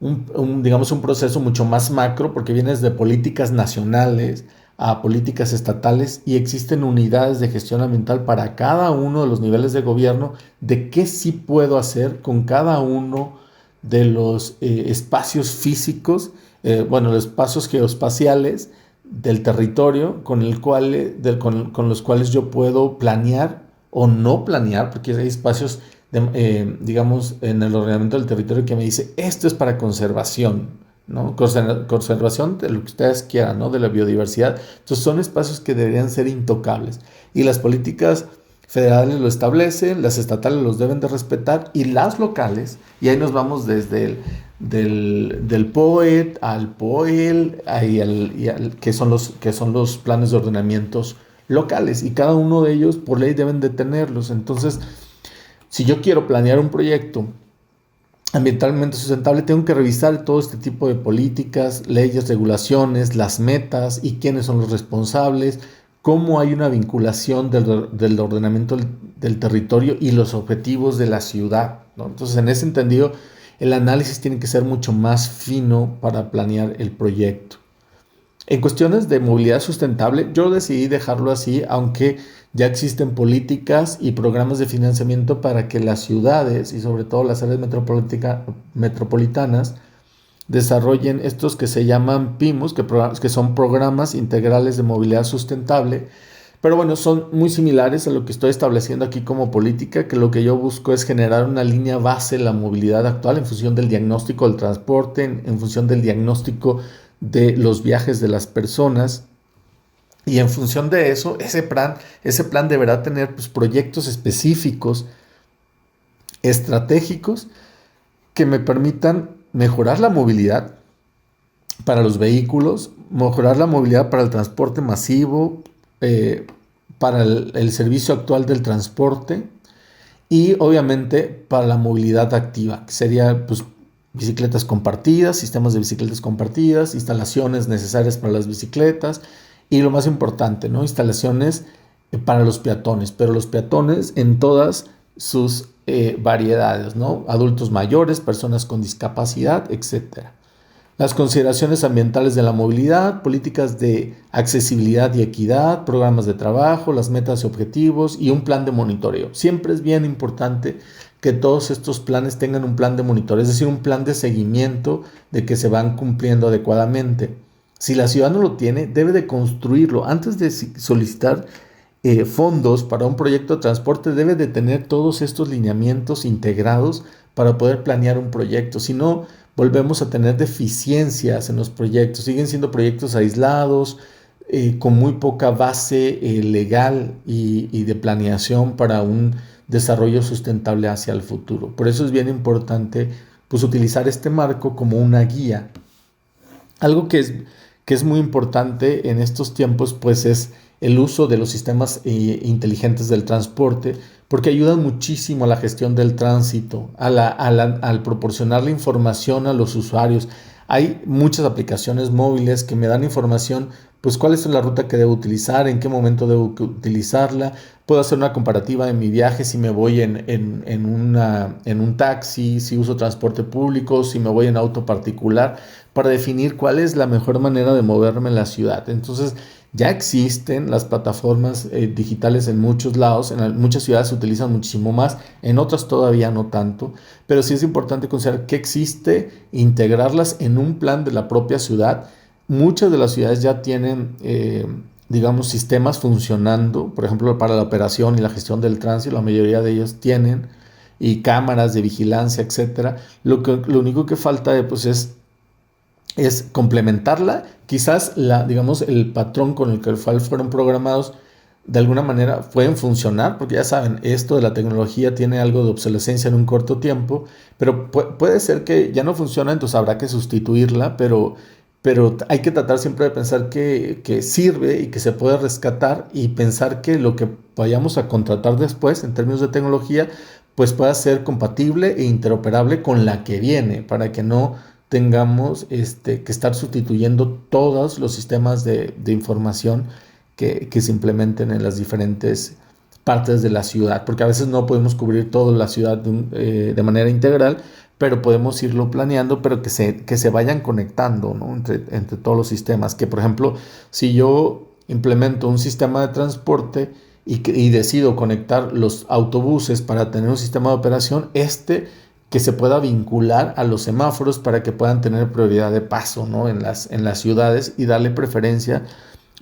digamos, un proceso mucho más macro, porque viene desde políticas nacionales a políticas estatales, y existen unidades de gestión ambiental para cada uno de los niveles de gobierno, de qué sí puedo hacer con cada uno de los espacios físicos, los espacios geoespaciales del territorio con los cuales yo puedo planear o no planear, porque hay espacios, digamos, en el ordenamiento del territorio que me dice, esto es para conservación, ¿no? Conservación de lo que ustedes quieran, ¿no? De la biodiversidad. Entonces son espacios que deberían ser intocables. Y las políticas federales lo establecen, las estatales los deben de respetar, y las locales, y ahí nos vamos desde del POET al POEL, que son los planes de ordenamientos locales, y cada uno de ellos por ley deben de tenerlos. Entonces, si yo quiero planear un proyecto ambientalmente sustentable, tengo que revisar todo este tipo de políticas, leyes, regulaciones, las metas y quiénes son los responsables, cómo hay una vinculación del ordenamiento del territorio y los objetivos de la ciudad, ¿no? Entonces, en ese entendido, el análisis tiene que ser mucho más fino para planear el proyecto. En cuestiones de movilidad sustentable, yo decidí dejarlo así, aunque ya existen políticas y programas de financiamiento para que las ciudades y sobre todo las áreas metropolitanas desarrollen estos que se llaman PIMUS, que son programas integrales de movilidad sustentable. Pero bueno, son muy similares a lo que estoy estableciendo aquí como política, que lo que yo busco es generar una línea base de la movilidad actual en función del diagnóstico del transporte, en función del diagnóstico de los viajes de las personas, y en función de eso, ese plan deberá tener pues, proyectos específicos, estratégicos, que me permitan mejorar la movilidad para los vehículos, mejorar la movilidad para el transporte masivo, para el servicio actual del transporte, y obviamente para la movilidad activa, que sería pues, bicicletas compartidas, sistemas de bicicletas compartidas, instalaciones necesarias para las bicicletas, y lo más importante, ¿no? Instalaciones para los peatones, pero los peatones en todas sus variedades, ¿no? Adultos mayores, personas con discapacidad, etc. Las consideraciones ambientales de la movilidad, políticas de accesibilidad y equidad, programas de trabajo, las metas y objetivos y un plan de monitoreo. Siempre es bien importante que todos estos planes tengan un plan de monitoreo, es decir, un plan de seguimiento de que se van cumpliendo adecuadamente. Si la ciudad no lo tiene, debe de construirlo. Antes de solicitar fondos para un proyecto de transporte, debe de tener todos estos lineamientos integrados para poder planear un proyecto. Si no, volvemos a tener deficiencias en los proyectos. Siguen siendo proyectos aislados, con muy poca base legal y de planeación para un desarrollo sustentable hacia el futuro. Por eso es bien importante pues, utilizar este marco como una guía. Algo que es muy importante en estos tiempos pues, es el uso de los sistemas inteligentes del transporte, porque ayudan muchísimo a la gestión del tránsito, al proporcionar la información a los usuarios. Hay muchas aplicaciones móviles que me dan información, pues cuál es la ruta que debo utilizar, en qué momento debo utilizarla. Puedo hacer una comparativa de mi viaje, si me voy en un taxi, si uso transporte público, si me voy en auto particular, para definir cuál es la mejor manera de moverme en la ciudad. Entonces, ya existen las plataformas digitales en muchos lados, en muchas ciudades se utilizan muchísimo más, en otras todavía no tanto, pero sí es importante considerar que existe, integrarlas en un plan de la propia ciudad. Muchas de las ciudades ya tienen, digamos, sistemas funcionando, por ejemplo, para la operación y la gestión del tránsito, la mayoría de ellos tienen, y cámaras de vigilancia, etcétera. Lo único que falta pues, es complementarla. Quizás digamos, el patrón con el que fueron programados de alguna manera pueden funcionar, porque ya saben, esto de la tecnología tiene algo de obsolescencia en un corto tiempo, pero puede ser que ya no funciona, entonces habrá que sustituirla, pero hay que tratar siempre de pensar que sirve y que se puede rescatar y pensar que lo que vayamos a contratar después en términos de tecnología, pues pueda ser compatible e interoperable con la que viene, para que no tengamos que estar sustituyendo todos los sistemas de información que se implementen en las diferentes partes de la ciudad, porque a veces no podemos cubrir toda la ciudad de manera integral, pero podemos irlo planeando, pero que se vayan conectando, ¿no? entre todos los sistemas. Que, por ejemplo, si yo implemento un sistema de transporte y decido conectar los autobuses para tener un sistema de operación, que se pueda vincular a los semáforos para que puedan tener prioridad de paso, ¿no? en las ciudades, y darle preferencia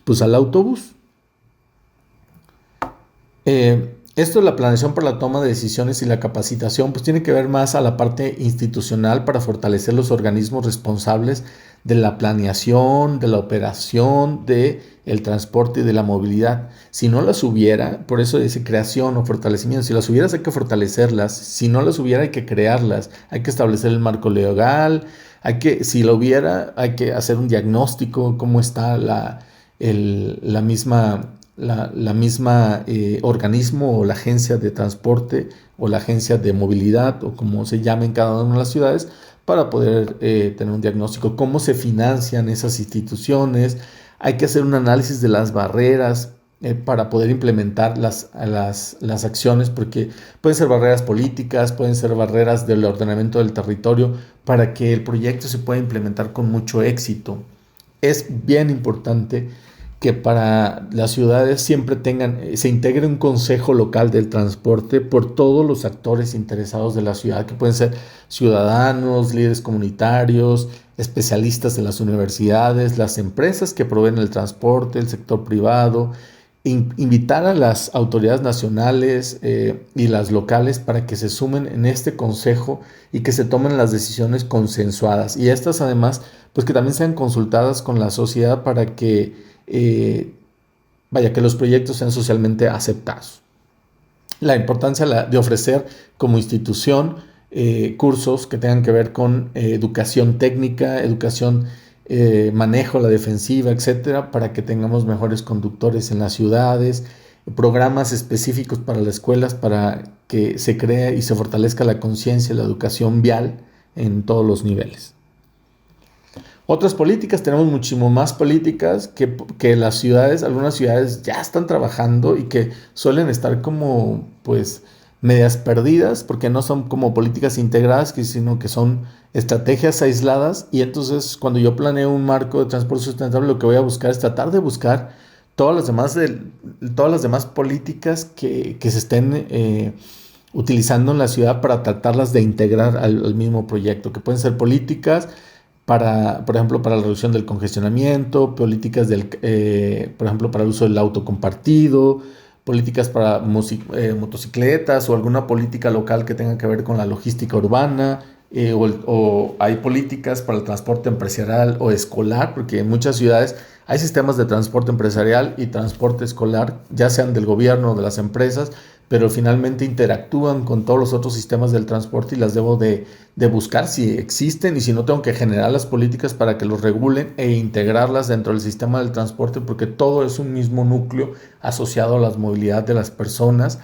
pues al autobús. Esto de la planeación para la toma de decisiones y la capacitación, pues tiene que ver más a la parte institucional para fortalecer los organismos responsables de la planeación, de la operación, de el transporte y de la movilidad. Si no las hubiera, por eso dice creación o fortalecimiento, si las hubieras hay que fortalecerlas, si no las hubiera hay que crearlas, hay que establecer el marco legal, si lo hubiera, hay que hacer un diagnóstico, cómo está la misma organismo o la agencia de transporte o la agencia de movilidad o como se llame en cada una de las ciudades, para poder tener un diagnóstico, cómo se financian esas instituciones. Hay que hacer un análisis de las barreras para poder implementar las acciones, porque pueden ser barreras políticas, pueden ser barreras del ordenamiento del territorio, para que el proyecto se pueda implementar con mucho éxito. Es bien importante que para las ciudades siempre se integre un consejo local del transporte por todos los actores interesados de la ciudad, que pueden ser ciudadanos, líderes comunitarios, especialistas de las universidades, las empresas que proveen el transporte, el sector privado. Invitar a las autoridades nacionales y las locales para que se sumen en este consejo y que se tomen las decisiones consensuadas. Y estas además, pues que también sean consultadas con la sociedad para que que los proyectos sean socialmente aceptados. La importancia de ofrecer como institución cursos que tengan que ver con educación técnica, educación, manejo, la defensiva, etcétera, para que tengamos mejores conductores en las ciudades, programas específicos para las escuelas para que se cree y se fortalezca la conciencia y la educación vial en todos los niveles. Otras políticas, tenemos muchísimo más políticas que las ciudades, algunas ciudades ya están trabajando y que suelen estar como pues medias perdidas, porque no son como políticas integradas, sino que son estrategias aisladas. Y entonces cuando yo planeo un marco de transporte sustentable, lo que voy a buscar es tratar de buscar todas las demás políticas que se estén utilizando en la ciudad, para tratarlas de integrar al mismo proyecto, que pueden ser políticas por ejemplo, para la reducción del congestionamiento, políticas por ejemplo, para el uso del auto compartido, políticas para motocicletas, o alguna política local que tenga que ver con la logística urbana, o hay políticas para el transporte empresarial o escolar, porque en muchas ciudades hay sistemas de transporte empresarial y transporte escolar, ya sean del gobierno o de las empresas, pero finalmente interactúan con todos los otros sistemas del transporte, y las debo de buscar si existen, y si no, tengo que generar las políticas para que los regulen e integrarlas dentro del sistema del transporte, porque todo es un mismo núcleo asociado a la movilidad de las personas.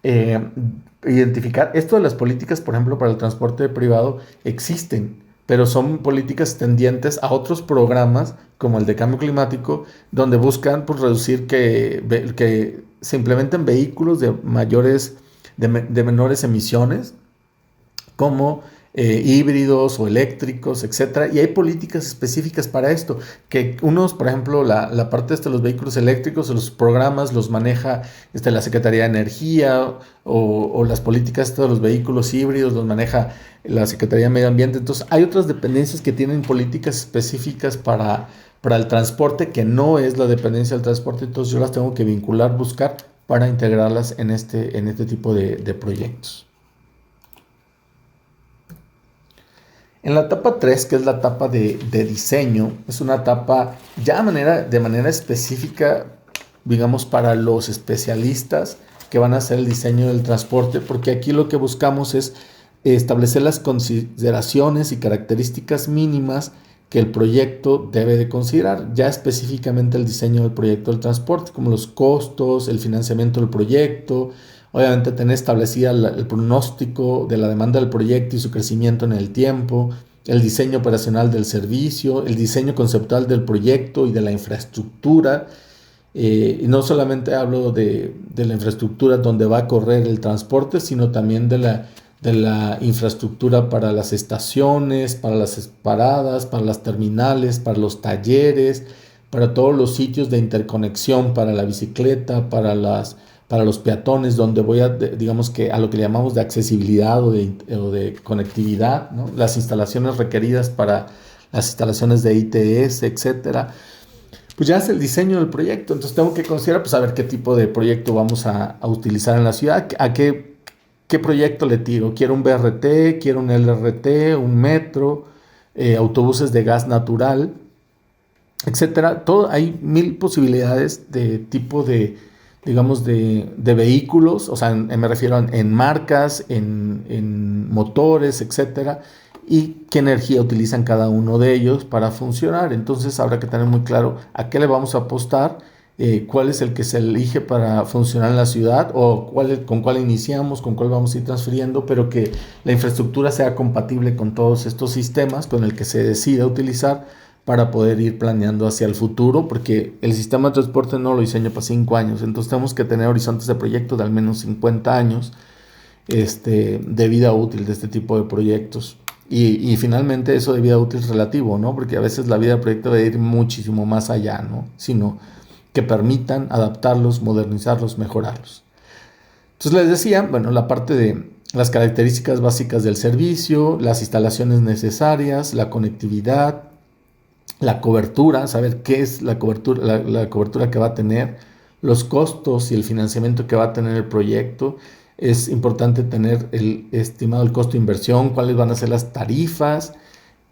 Identificar esto de las políticas, por ejemplo, para el transporte privado existen, pero son políticas tendientes a otros programas como el de cambio climático, donde buscan pues reducir que se implementen vehículos de menores emisiones, como híbridos o eléctricos, etcétera. Y hay políticas específicas para esto, que por ejemplo, la parte de los vehículos eléctricos, los programas los maneja la Secretaría de Energía, o las políticas de los vehículos híbridos los maneja la Secretaría de Medio Ambiente. Entonces hay otras dependencias que tienen políticas específicas para el transporte, que no es la dependencia del transporte. Entonces yo las tengo que vincular, buscar para integrarlas en este tipo de proyectos. En la etapa 3, que es la etapa de diseño, es una etapa ya de manera específica digamos, para los especialistas que van a hacer el diseño del transporte, porque aquí lo que buscamos es establecer las consideraciones y características mínimas que el proyecto debe de considerar, ya específicamente el diseño del proyecto del transporte, como los costos, el financiamiento del proyecto, obviamente tener establecida el pronóstico de la demanda del proyecto y su crecimiento en el tiempo, el diseño operacional del servicio, el diseño conceptual del proyecto y de la infraestructura. Y no solamente hablo de la infraestructura donde va a correr el transporte, sino también de la infraestructura para las estaciones, para las paradas, para las terminales, para los talleres, para todos los sitios de interconexión, para la bicicleta, para los peatones, donde voy a, digamos que a lo que le llamamos de accesibilidad o de conectividad, ¿no? Las instalaciones requeridas para las instalaciones de ITS, etcétera. Pues ya es el diseño del proyecto, entonces tengo que considerar, pues a ver qué tipo de proyecto vamos a utilizar en la ciudad, ¿qué proyecto le tiro? ¿Quiero un BRT? ¿Quiero un LRT? ¿Un metro? ¿Autobuses de gas natural? Etcétera. Hay 1000 posibilidades de tipo de, digamos, de vehículos, o sea, me refiero en marcas, en motores, etcétera, y qué energía utilizan cada uno de ellos para funcionar. Entonces habrá que tener muy claro a qué le vamos a apostar, cuál es el que se elige para funcionar en la ciudad, o con cuál iniciamos, con cuál vamos a ir transfiriendo, pero que la infraestructura sea compatible con todos estos sistemas con el que se decida utilizar para poder ir planeando hacia el futuro, porque el sistema de transporte no lo diseño para 5 años, entonces tenemos que tener horizontes de proyecto de al menos 50 años de vida útil de este tipo de proyectos. Y finalmente eso de vida útil es relativo, ¿no? Porque a veces la vida del proyecto debe ir muchísimo más allá, ¿no? Sino que permitan adaptarlos, modernizarlos, mejorarlos. Entonces les decía, bueno, la parte de las características básicas del servicio, las instalaciones necesarias, la conectividad, la cobertura, saber qué es la cobertura que va a tener, los costos y el financiamiento que va a tener el proyecto. Es importante tener el estimado el costo de inversión, cuáles van a ser las tarifas,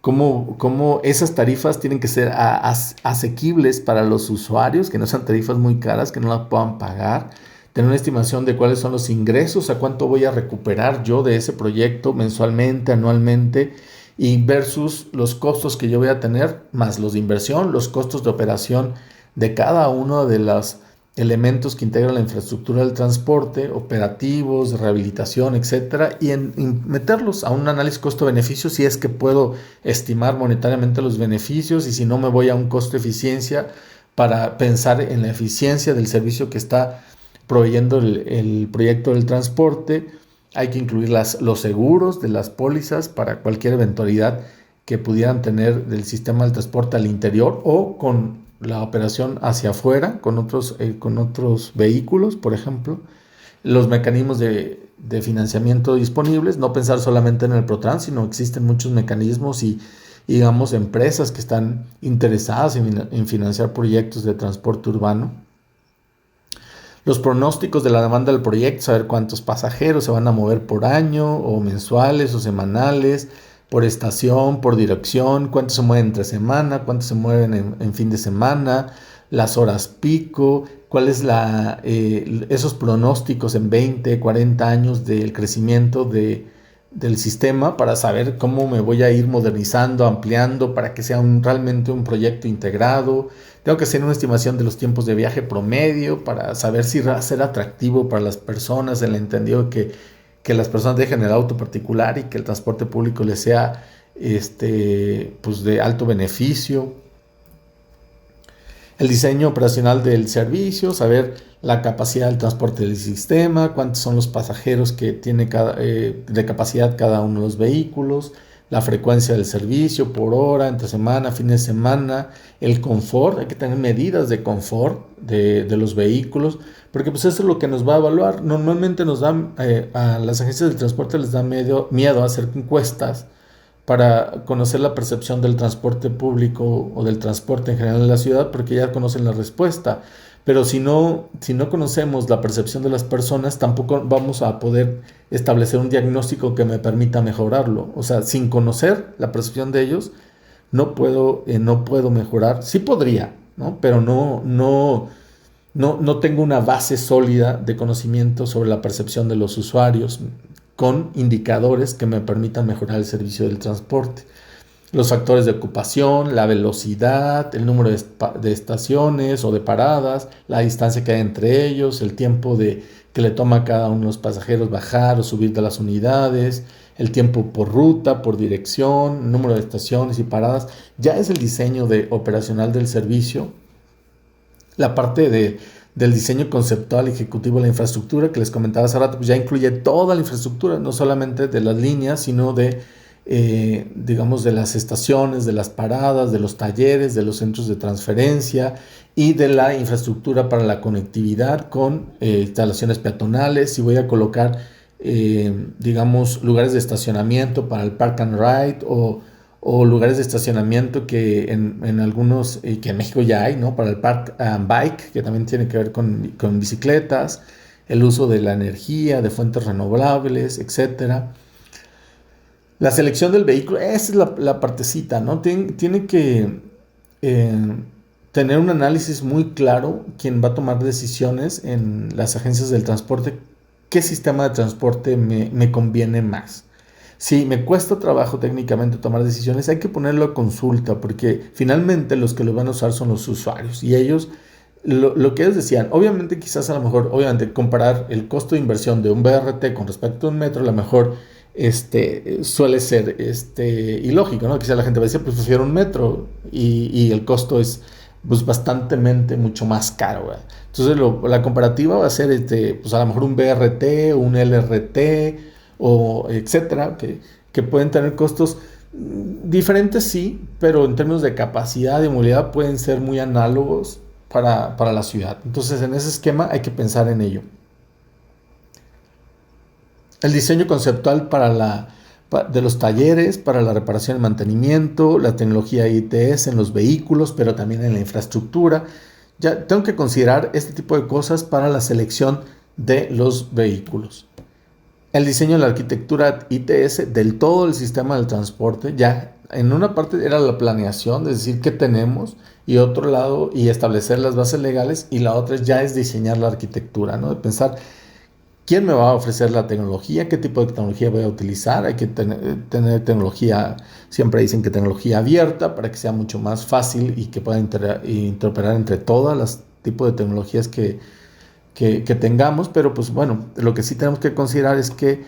cómo esas tarifas tienen que ser asequibles para los usuarios, que no sean tarifas muy caras, que no las puedan pagar, tener una estimación de cuáles son los ingresos, a cuánto voy a recuperar yo de ese proyecto mensualmente, anualmente, y versus los costos que yo voy a tener, más los de inversión, los costos de operación de cada uno de los elementos que integran la infraestructura del transporte, operativos, de rehabilitación, etcétera, y meterlos a un análisis costo-beneficio si es que puedo estimar monetariamente los beneficios, y si no me voy a un costo-eficiencia para pensar en la eficiencia del servicio que está proveyendo el proyecto del transporte. Hay que incluir los seguros de las pólizas para cualquier eventualidad que pudieran tener del sistema del transporte al interior o con la operación hacia afuera, con otros vehículos, por ejemplo. Los mecanismos de financiamiento disponibles, no pensar solamente en el PROTRAN, sino existen muchos mecanismos y digamos, empresas que están interesadas en financiar proyectos de transporte urbano. Los pronósticos de la demanda del proyecto, saber cuántos pasajeros se van a mover por año, o mensuales o semanales, por estación, por dirección, cuántos se mueven entre semana, cuántos se mueven en fin de semana, las horas pico, cuál es esos pronósticos en 20, 40 años del crecimiento del sistema, para saber cómo me voy a ir modernizando, ampliando, para que sea realmente un proyecto integrado. Tengo que hacer una estimación de los tiempos de viaje promedio para saber si va a ser atractivo para las personas, en el entendido que las personas dejen el auto particular y que el transporte público les sea pues de alto beneficio. El diseño operacional del servicio, saber la capacidad del transporte del sistema, cuántos son los pasajeros que tiene de capacidad cada uno de los vehículos, la frecuencia del servicio por hora, entre semana, fin de semana, el confort. Hay que tener medidas de confort de los vehículos, porque pues eso es lo que nos va a evaluar. Normalmente a las agencias de transporte les da miedo hacer encuestas para conocer la percepción del transporte público o del transporte en general en la ciudad, porque ya conocen la respuesta. Pero si no conocemos la percepción de las personas, tampoco vamos a poder establecer un diagnóstico que me permita mejorarlo. O sea, sin conocer la percepción de ellos, no puedo mejorar. Sí podría, ¿no? Pero no no tengo una base sólida de conocimiento sobre la percepción de los usuarios con indicadores que me permitan mejorar el servicio del transporte. Los factores de ocupación, la velocidad, el número de estaciones o de paradas, la distancia que hay entre ellos, el tiempo que le toma a cada uno de los pasajeros bajar o subir de las unidades, el tiempo por ruta, por dirección, el número de estaciones y paradas. Ya es el diseño operacional del servicio. La parte del diseño conceptual ejecutivo de la infraestructura que les comentaba hace rato, pues ya incluye toda la infraestructura, no solamente de las líneas, sino digamos, de las estaciones, de las paradas, de los talleres, de los centros de transferencia y de la infraestructura para la conectividad con instalaciones peatonales. Si voy a colocar, digamos, lugares de estacionamiento para el Park and Ride o lugares de estacionamiento que en algunos, que en México ya hay, ¿no? Para el Park and Bike, que también tiene que ver con bicicletas, el uso de la energía, de fuentes renovables, etcétera. La selección del vehículo, esa es la partecita, ¿no? Tiene que tener un análisis muy claro quien va a tomar decisiones en las agencias del transporte, qué sistema de transporte me conviene más. Si me cuesta trabajo técnicamente tomar decisiones, hay que ponerlo a consulta, porque finalmente los que lo van a usar son los usuarios y ellos, lo que ellos decían, obviamente quizás a lo mejor, obviamente comparar el costo de inversión de un BRT con respecto a un metro, a lo mejor suele ser ilógico, ¿no? Quizá la gente va a decir, pues prefiero un metro y el costo es pues bastantemente mucho más caro, ¿verdad? Entonces la comparativa va a ser pues a lo mejor un BRT, un LRT o etcétera, que pueden tener costos diferentes, sí, pero en términos de capacidad de movilidad pueden ser muy análogos para la ciudad. Entonces en ese esquema hay que pensar en ello. El diseño conceptual de los talleres, para la reparación y mantenimiento, la tecnología ITS en los vehículos, pero también en la infraestructura. Ya tengo que considerar este tipo de cosas para la selección de los vehículos. El diseño de la arquitectura ITS del todo el sistema del transporte, ya en una parte era la planeación, es decir, qué tenemos, y otro lado, y establecer las bases legales, y la otra ya es diseñar la arquitectura, ¿no? De pensar quién me va a ofrecer la tecnología, qué tipo de tecnología voy a utilizar. Hay que tener tecnología, siempre dicen que tecnología abierta para que sea mucho más fácil y que pueda interoperar entre todas las tipos de tecnologías que tengamos, pero pues bueno, lo que sí tenemos que considerar es que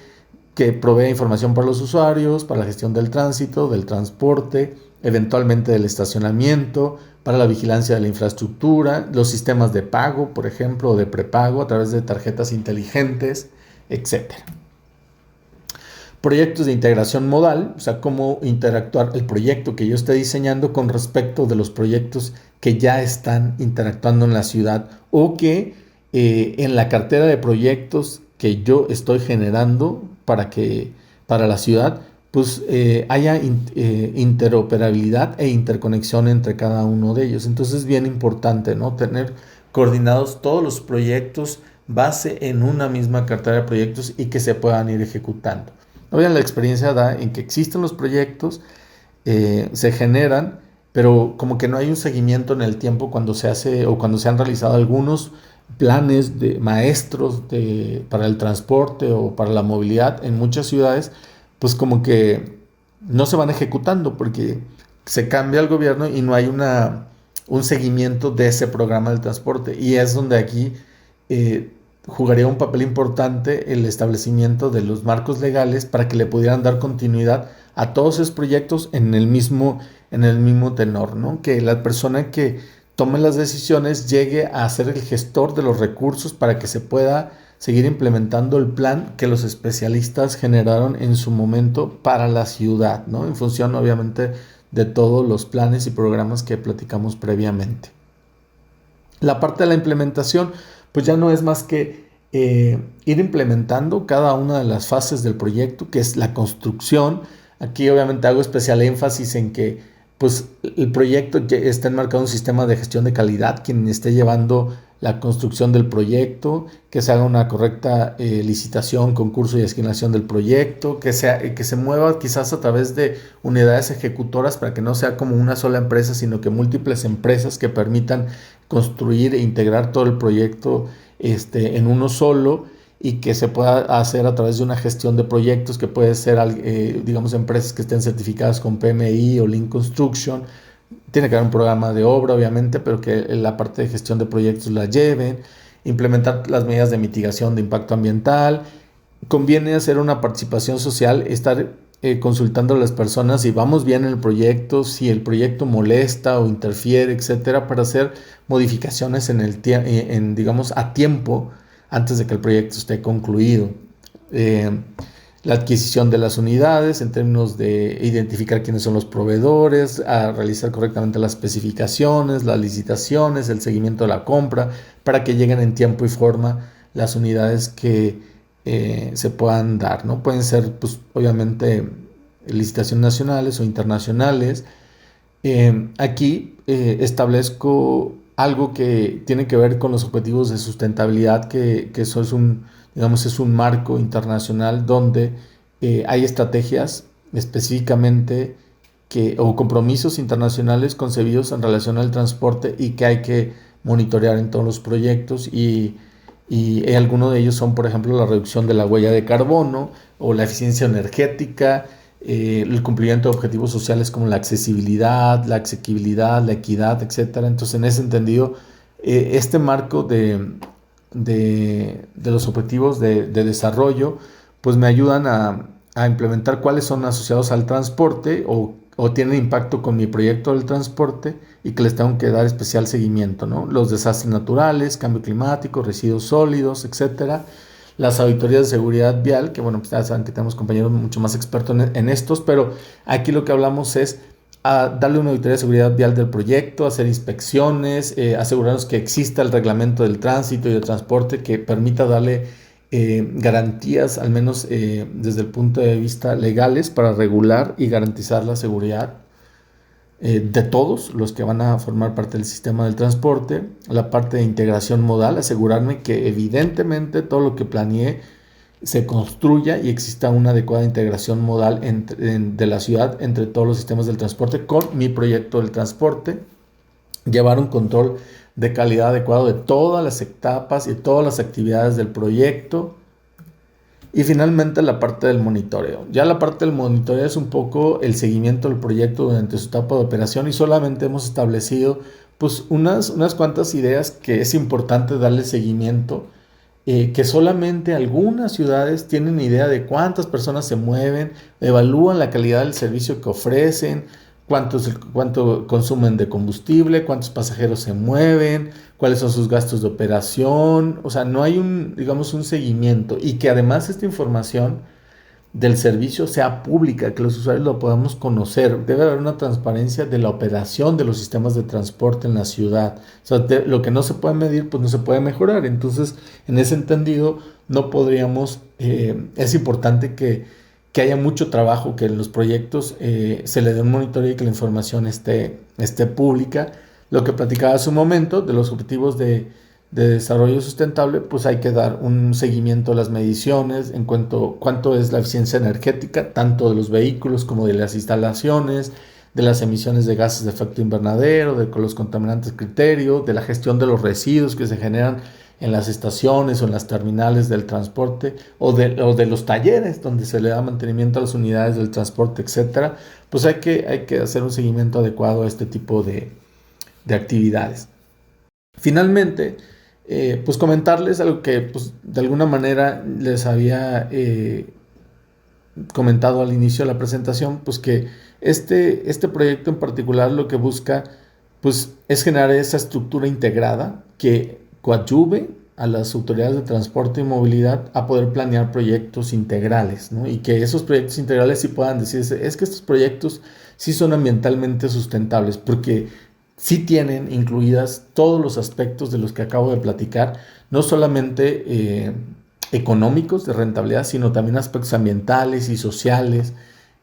provea información para los usuarios, para la gestión del tránsito, del transporte, eventualmente del estacionamiento, para la vigilancia de la infraestructura, los sistemas de pago, por ejemplo, o de prepago a través de tarjetas inteligentes, etc. Proyectos de integración modal, o sea, cómo interactuar el proyecto que yo esté diseñando con respecto de los proyectos que ya están interactuando en la ciudad o que en la cartera de proyectos que yo estoy generando para la ciudad, pues haya interoperabilidad e interconexión entre cada uno de ellos. Entonces es bien importante, ¿no? Tener coordinados todos los proyectos base en una misma cartera de proyectos y que se puedan ir ejecutando. Obviamente la experiencia da en que existen los proyectos, se generan, pero como que no hay un seguimiento en el tiempo cuando se hace o cuando se han realizado algunos planes de maestros para el transporte o para la movilidad en muchas ciudades, pues como que no se van ejecutando porque se cambia el gobierno y no hay un seguimiento de ese programa del transporte. Y es donde aquí jugaría un papel importante el establecimiento de los marcos legales para que le pudieran dar continuidad a todos esos proyectos en el mismo tenor, ¿no? Que la persona que tome las decisiones llegue a ser el gestor de los recursos para que se pueda seguir implementando el plan que los especialistas generaron en su momento para la ciudad, ¿no? En función, obviamente, de todos los planes y programas que platicamos previamente. La parte de la implementación, pues ya no es más que ir implementando cada una de las fases del proyecto, que es la construcción. Aquí obviamente hago especial énfasis en que pues el proyecto ya está enmarcado en un sistema de gestión de calidad, quien esté llevando la construcción del proyecto, que se haga una correcta licitación, concurso y asignación del proyecto, que se mueva quizás a través de unidades ejecutoras para que no sea como una sola empresa, sino que múltiples empresas que permitan construir e integrar todo el proyecto en uno solo, y que se pueda hacer a través de una gestión de proyectos que puede ser, digamos, empresas que estén certificadas con PMI o Lean Construction. Tiene que haber un programa de obra, obviamente, pero que la parte de gestión de proyectos la lleven, implementar las medidas de mitigación de impacto ambiental. Conviene hacer una participación social, estar consultando a las personas si vamos bien en el proyecto, si el proyecto molesta o interfiere, etcétera, para hacer modificaciones digamos, a tiempo, antes de que el proyecto esté concluido. La adquisición de las unidades en términos de identificar quiénes son los proveedores, a realizar correctamente las especificaciones, las licitaciones, el seguimiento de la compra, para que lleguen en tiempo y forma las unidades que se puedan dar, ¿no? Pueden ser, pues, obviamente, licitaciones nacionales o internacionales. Aquí establezco algo que tiene que ver con los objetivos de sustentabilidad, que eso es digamos, es un marco internacional donde hay estrategias específicamente o compromisos internacionales concebidos en relación al transporte y que hay que monitorear en todos los proyectos, y algunos de ellos son, por ejemplo, la reducción de la huella de carbono o la eficiencia energética, el cumplimiento de objetivos sociales como la accesibilidad, la asequibilidad, la equidad, etcétera. Entonces, en ese entendido, este marco de los objetivos de desarrollo, pues me ayudan a implementar cuáles son asociados al transporte o tienen impacto con mi proyecto del transporte y que les tengo que dar especial seguimiento, ¿no? Los desastres naturales, cambio climático, residuos sólidos, etcétera. Las auditorías de seguridad vial, que bueno, pues ya saben que tenemos compañeros mucho más expertos en estos, pero aquí lo que hablamos es darle una auditoría de seguridad vial del proyecto, hacer inspecciones, asegurarnos que exista el reglamento del tránsito y del transporte que permita darle garantías, al menos desde el punto de vista legales, para regular y garantizar la seguridad de todos los que van a formar parte del sistema del transporte. La parte de integración modal, asegurarme que evidentemente todo lo que planeé se construya y exista una adecuada integración modal de la ciudad entre todos los sistemas del transporte con mi proyecto del transporte. Llevar un control de calidad adecuado de todas las etapas y todas las actividades del proyecto. Y finalmente la parte del monitoreo. Ya la parte del monitoreo es un poco el seguimiento del proyecto durante su etapa de operación, y solamente hemos establecido pues unas cuantas ideas que es importante darle seguimiento, que solamente algunas ciudades tienen idea de cuántas personas se mueven, evalúan la calidad del servicio que ofrecen, cuánto consumen de combustible, cuántos pasajeros se mueven, cuáles son sus gastos de operación. O sea, no hay digamos, un seguimiento, y que además esta información del servicio sea pública, que los usuarios lo podamos conocer. Debe haber una transparencia de la operación de los sistemas de transporte en la ciudad. O sea, lo que no se puede medir, pues no se puede mejorar. Entonces, en ese entendido, no podríamos, es importante que haya mucho trabajo, que en los proyectos se le dé un monitoreo y que la información esté pública. Lo que platicaba hace un momento de los objetivos de desarrollo sustentable, pues hay que dar un seguimiento a las mediciones en cuánto es la eficiencia energética, tanto de los vehículos como de las instalaciones, de las emisiones de gases de efecto invernadero, de los contaminantes criterio, de la gestión de los residuos que se generan en las estaciones o en las terminales del transporte, o de los talleres donde se le da mantenimiento a las unidades del transporte, etcétera. Pues hay que hacer un seguimiento adecuado a este tipo de actividades. Finalmente, pues comentarles algo que pues, de alguna manera les había comentado al inicio de la presentación, pues que este proyecto en particular lo que busca pues, es generar esa estructura integrada que coadyuve a las autoridades de transporte y movilidad a poder planear proyectos integrales, ¿no? Y que esos proyectos integrales sí puedan decirse, es que estos proyectos sí son ambientalmente sustentables, porque sí tienen incluidas todos los aspectos de los que acabo de platicar, no solamente económicos de rentabilidad, sino también aspectos ambientales y sociales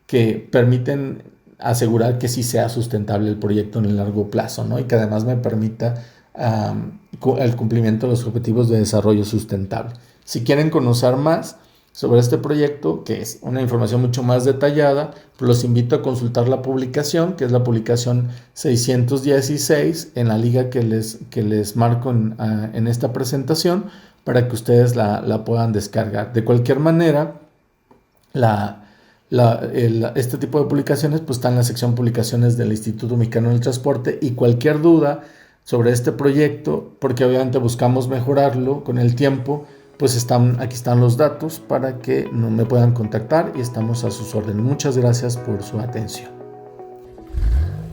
que permiten asegurar que sí sea sustentable el proyecto en el largo plazo, ¿no? Y que además me permita el cumplimiento de los objetivos de desarrollo sustentable. Si quieren conocer más sobre este proyecto, que es una información mucho más detallada, pues los invito a consultar la publicación, que es la publicación 616 en la liga que les marco en esta presentación, para que ustedes la puedan descargar. De cualquier manera, este tipo de publicaciones pues está en la sección publicaciones del Instituto Mexicano del Transporte, y cualquier duda sobre este proyecto, porque obviamente buscamos mejorarlo con el tiempo, pues aquí están los datos para que me puedan contactar, y estamos a sus órdenes. Muchas gracias por su atención.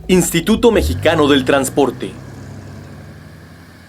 Instituto Mexicano del Transporte.